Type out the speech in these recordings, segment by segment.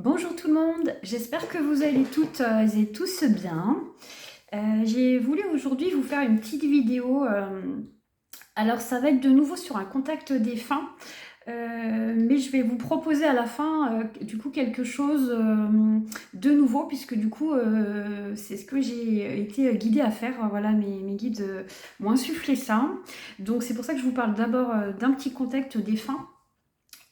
Bonjour tout le monde, j'espère que vous allez toutes et tous bien. J'ai voulu aujourd'hui vous faire une petite vidéo. Alors ça va être de nouveau sur un contact défunt, mais je vais vous proposer à la fin du coup quelque chose de nouveau, puisque du coup c'est ce que j'ai été guidée à faire. Voilà, mes guides m'ont insufflé ça. Donc c'est pour ça que je vous parle d'abord d'un petit contact défunt.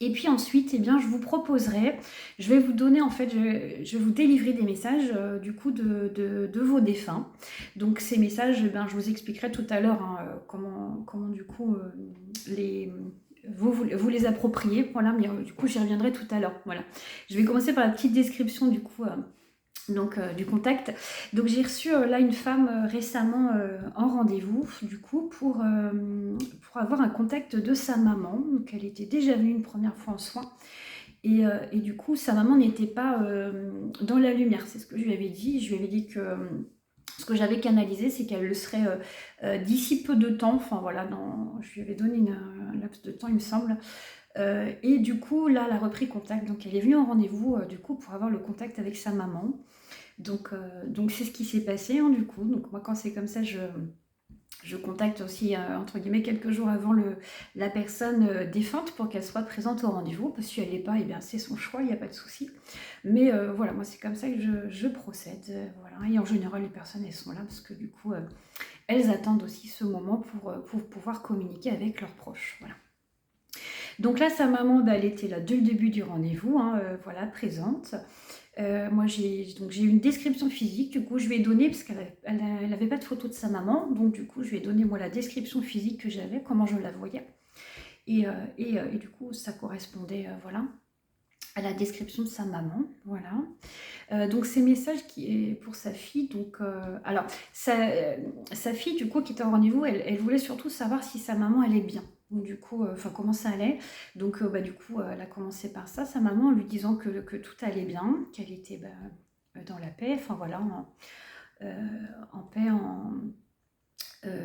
Et puis ensuite, eh bien, je vous proposerai, je vais vous donner en fait, je vais vous délivrer des messages du coup de vos défunts. Donc ces messages, eh bien, je vous expliquerai tout à l'heure hein, comment du coup les, vous les approprier. Voilà, mais du coup j'y reviendrai tout à l'heure. Voilà. Je vais commencer par la petite description du coup du contact. Donc j'ai reçu là une femme récemment en rendez-vous du coup pour avoir un contact de sa maman. Donc elle était déjà venue une première fois en soins et du coup sa maman n'était pas dans la lumière, c'est ce que je lui avais dit. Je lui avais dit que ce que j'avais canalisé, c'est qu'elle le serait d'ici peu de temps, enfin voilà, je lui avais donné un laps de temps il me semble. Et du coup là elle a repris contact, donc elle est venue en rendez-vous du coup pour avoir le contact avec sa maman. Donc c'est ce qui s'est passé hein, du coup. Donc moi quand c'est comme ça, je contacte aussi entre guillemets quelques jours avant la personne défunte pour qu'elle soit présente au rendez-vous. Parce que si elle n'est pas, eh bien c'est son choix, il n'y a pas de souci. Mais voilà, moi c'est comme ça que je procède. Voilà. Et en général les personnes elles sont là parce que du coup elles attendent aussi ce moment pour pouvoir communiquer avec leurs proches. Voilà. Donc là sa maman, bah, elle était là dès le début du rendez-vous, hein, voilà, présente. Moi, j'ai eu une description physique, du coup, je lui ai donné, parce qu'elle n'avait pas de photo de sa maman, donc du coup, je lui ai donné, moi, la description physique que j'avais, comment je la voyais. Et du coup, ça correspondait, voilà, à la description de sa maman, voilà. Donc, ces messages qui est pour sa fille, donc, alors, sa fille, du coup, qui était en rendez-vous, elle voulait surtout savoir si sa maman allait bien. Donc, du coup, enfin, comment ça allait. Donc, bah, du coup, elle a commencé par ça, sa maman, en lui disant que tout allait bien, qu'elle était dans la paix, enfin voilà, en paix,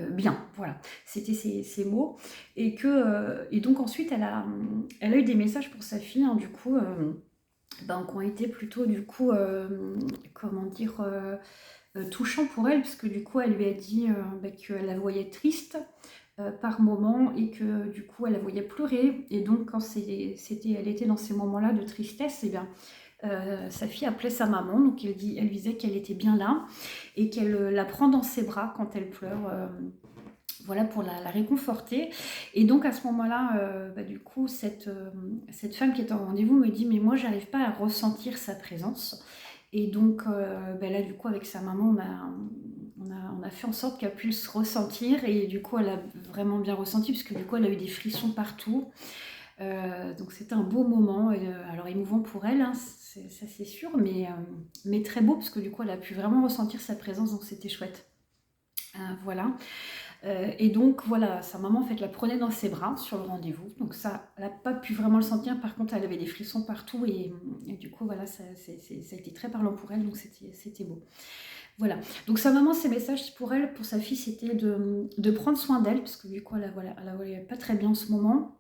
bien, voilà, c'était ces mots. Et donc ensuite, elle a eu des messages pour sa fille, hein, du coup, qui ont été plutôt, du coup, comment dire, touchants pour elle, parce que du coup, elle lui a dit qu'elle la voyait triste par moment et que du coup, elle la voyait pleurer. Et donc, quand elle était dans ces moments-là de tristesse, et bien, sa fille appelait sa maman, donc elle lui disait qu'elle était bien là et qu'elle la prend dans ses bras quand elle pleure, voilà, pour la réconforter. Et donc à ce moment-là, du coup, cette femme qui est en rendez-vous me dit mais moi j'arrive pas à ressentir sa présence. Et donc là du coup avec sa maman on a fait en sorte qu'elle puisse ressentir, et du coup elle a vraiment bien ressenti parce que du coup elle a eu des frissons partout. Donc c'était un beau moment, alors émouvant pour elle, hein, ça c'est sûr, mais très beau parce que du coup elle a pu vraiment ressentir sa présence, donc c'était chouette. Voilà. Et donc voilà, sa maman en fait la prenait dans ses bras sur le rendez-vous, donc ça, elle n'a pas pu vraiment le sentir, par contre elle avait des frissons partout et du coup voilà, ça a été très parlant pour elle, donc c'était beau. Voilà, donc sa maman, ses messages pour elle, pour sa fille, c'était de prendre soin d'elle, parce que du coup elle la voyait pas très bien en ce moment.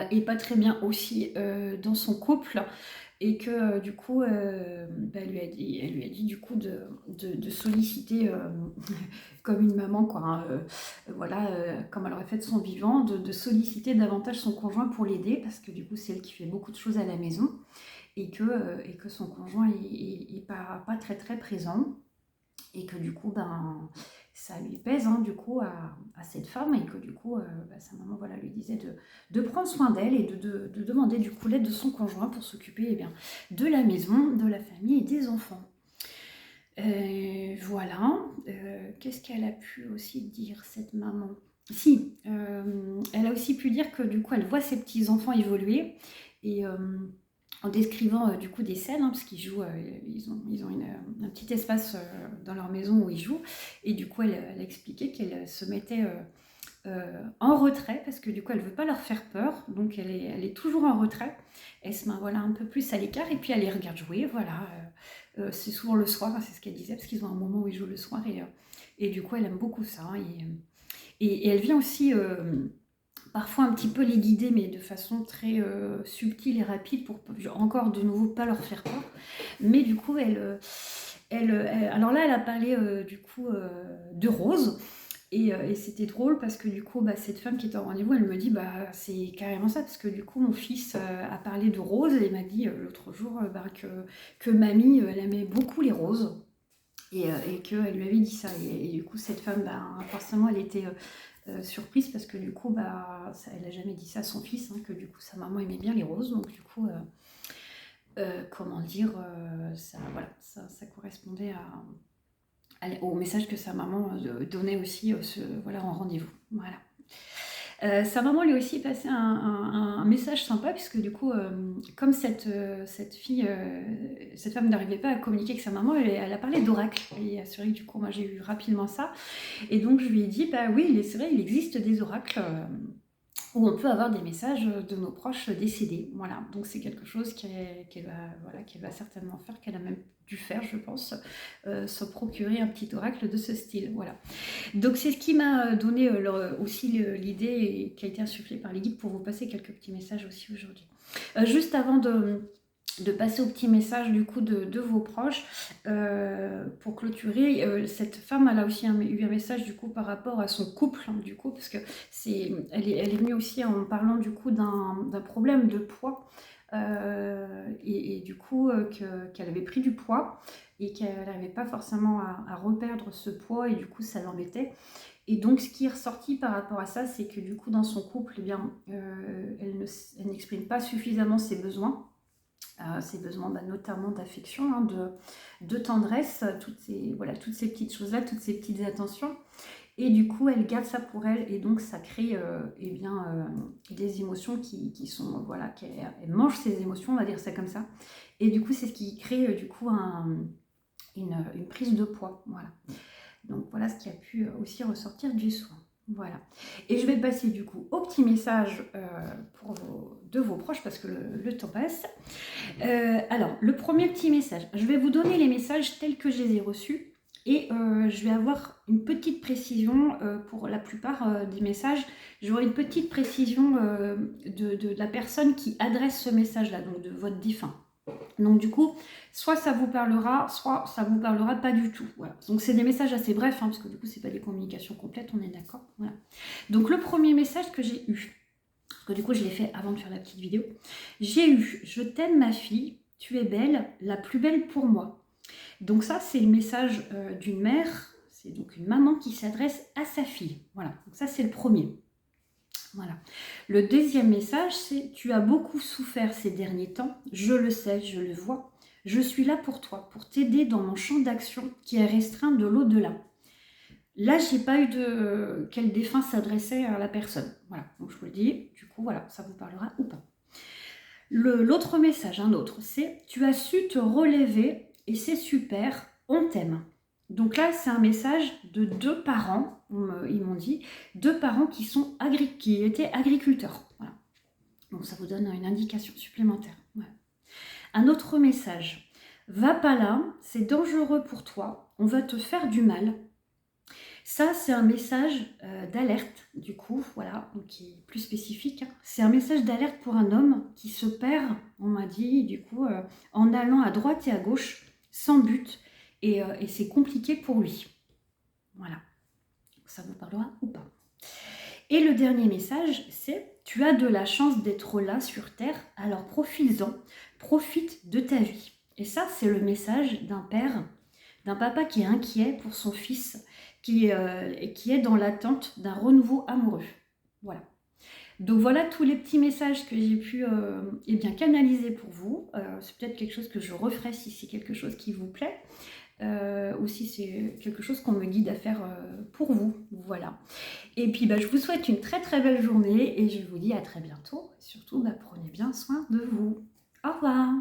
Et pas très bien aussi dans son couple, et que du coup elle lui a dit du coup de solliciter comme une maman quoi, hein, voilà, comme elle aurait fait de son vivant, de solliciter davantage son conjoint pour l'aider, parce que du coup c'est elle qui fait beaucoup de choses à la maison et que son conjoint est pas très très présent, et que du coup ça lui pèse hein, du coup à cette femme, et que du coup sa maman voilà, lui disait de prendre soin d'elle et de demander du coup l'aide de son conjoint pour s'occuper eh bien, de la maison, de la famille et des enfants. Voilà. Qu'est-ce qu'elle a pu aussi dire cette maman? Si, elle a aussi pu dire que du coup elle voit ses petits enfants évoluer, et en décrivant du coup des scènes, hein, parce qu'ils jouent, ils ont un petit espace dans leur maison où ils jouent, et du coup elle a expliqué qu'elle se mettait en retrait, parce que du coup elle veut pas leur faire peur, donc elle est toujours en retrait, elle se met voilà, un peu plus à l'écart, et puis elle les regarde jouer, voilà, c'est souvent le soir, hein, c'est ce qu'elle disait, parce qu'ils ont un moment où ils jouent le soir, et du coup elle aime beaucoup ça, et elle vient aussi parfois un petit peu les guider, mais de façon très subtile et rapide pour encore de nouveau pas leur faire peur. Mais du coup, alors là, elle a parlé du coup de rose. Et c'était drôle parce que du coup, cette femme qui était en rendez-vous, elle me dit, c'est carrément ça, parce que du coup, mon fils a parlé de roses et m'a dit l'autre jour que mamie, elle aimait beaucoup les roses et qu'elle lui avait dit ça. Et du coup, cette femme, forcément, elle était surprise parce que du coup, elle n'a jamais dit ça à son fils, hein, que du coup, sa maman aimait bien les roses. Donc du coup, comment dire, voilà, ça correspondait au message que sa maman donnait aussi voilà, en rendez-vous. Voilà. Sa maman lui a aussi passé un message sympa, puisque du coup, comme cette femme n'arrivait pas à communiquer avec sa maman, elle a parlé d'oracle. Et c'est vrai que du coup, moi j'ai eu rapidement ça. Et donc je lui ai dit, oui, c'est vrai, il existe des oracles où on peut avoir des messages de nos proches décédés. Voilà, donc c'est quelque chose qu'elle va certainement faire, qu'elle a même dû faire, je pense, se procurer un petit oracle de ce style. Voilà. Donc c'est ce qui m'a donné aussi l'idée et qui a été insufflée par les guides pour vous passer quelques petits messages aussi aujourd'hui. Juste avant de passer au petit message du coup de vos proches, pour clôturer, cette femme elle a aussi eu un message du coup par rapport à son couple, hein, du coup, parce que elle est venue aussi en parlant du coup d'un problème de poids, et du coup qu'elle avait pris du poids et qu'elle n'arrivait pas forcément à reperdre ce poids, et du coup ça l'embêtait. Et donc ce qui est ressorti par rapport à ça, c'est que du coup dans son couple, elle n'exprime pas suffisamment ses besoins. Ses besoins notamment d'affection, hein, de tendresse, toutes ces petites choses-là, toutes ces petites attentions. Et du coup, elle garde ça pour elle, et donc ça crée des émotions qui sont, voilà, elle mange ses émotions, on va dire ça comme ça. Et du coup, c'est ce qui crée du coup une prise de poids. Voilà. Donc voilà ce qui a pu aussi ressortir du soin. Voilà. Et je vais passer du coup au petit message de vos proches, parce que le temps passe. Alors, le premier petit message. Je vais vous donner les messages tels que je les ai reçus. Et je vais avoir une petite précision pour la plupart des messages. J'aurai une petite précision de la personne qui adresse ce message-là, donc de votre défunt. Donc du coup, soit ça vous parlera, soit ça vous parlera pas du tout. Voilà. Donc c'est des messages assez brefs, hein, parce que du coup, c'est pas des communications complètes, on est d'accord. Voilà. Donc le premier message que j'ai eu, parce que du coup, je l'ai fait avant de faire la petite vidéo, j'ai eu « Je t'aime ma fille, tu es belle, la plus belle pour moi ». Donc ça, c'est le message d'une mère, c'est donc une maman qui s'adresse à sa fille. Voilà, donc ça c'est le premier. Voilà. Le deuxième message, c'est « Tu as beaucoup souffert ces derniers temps, je le sais, je le vois. Je suis là pour toi, pour t'aider dans mon champ d'action qui est restreint de l'au-delà. » Là, j'ai pas eu de quel défunt s'adressait à la personne. Voilà, donc je vous le dis, du coup, voilà, ça vous parlera ou pas. L'autre message, un autre, c'est « Tu as su te relever et c'est super, on t'aime. » Donc là, c'est un message de 2 parents, ils m'ont dit, 2 parents qui étaient agriculteurs. Voilà. Donc ça vous donne une indication supplémentaire. Voilà. Un autre message, « Va pas là, c'est dangereux pour toi, on va te faire du mal. » Ça, c'est un message d'alerte, du coup, voilà, donc qui est plus spécifique. Hein. C'est un message d'alerte pour un homme qui se perd, on m'a dit, du coup, en allant à droite et à gauche, sans but, et c'est compliqué pour lui. Voilà. Ça vous parlera ou pas. Et le dernier message, c'est « Tu as de la chance d'être là sur Terre, alors profites-en, profite de ta vie. » Et ça, c'est le message d'un père, d'un papa qui est inquiet pour son fils, qui est dans l'attente d'un renouveau amoureux. Voilà. Donc voilà tous les petits messages que j'ai pu canaliser pour vous. C'est peut-être quelque chose que je referai si c'est quelque chose qui vous plaît. Ou si c'est quelque chose qu'on me guide à faire pour vous. Voilà. Et puis je vous souhaite une très très belle journée et je vous dis à très bientôt. Et surtout, prenez bien soin de vous. Au revoir.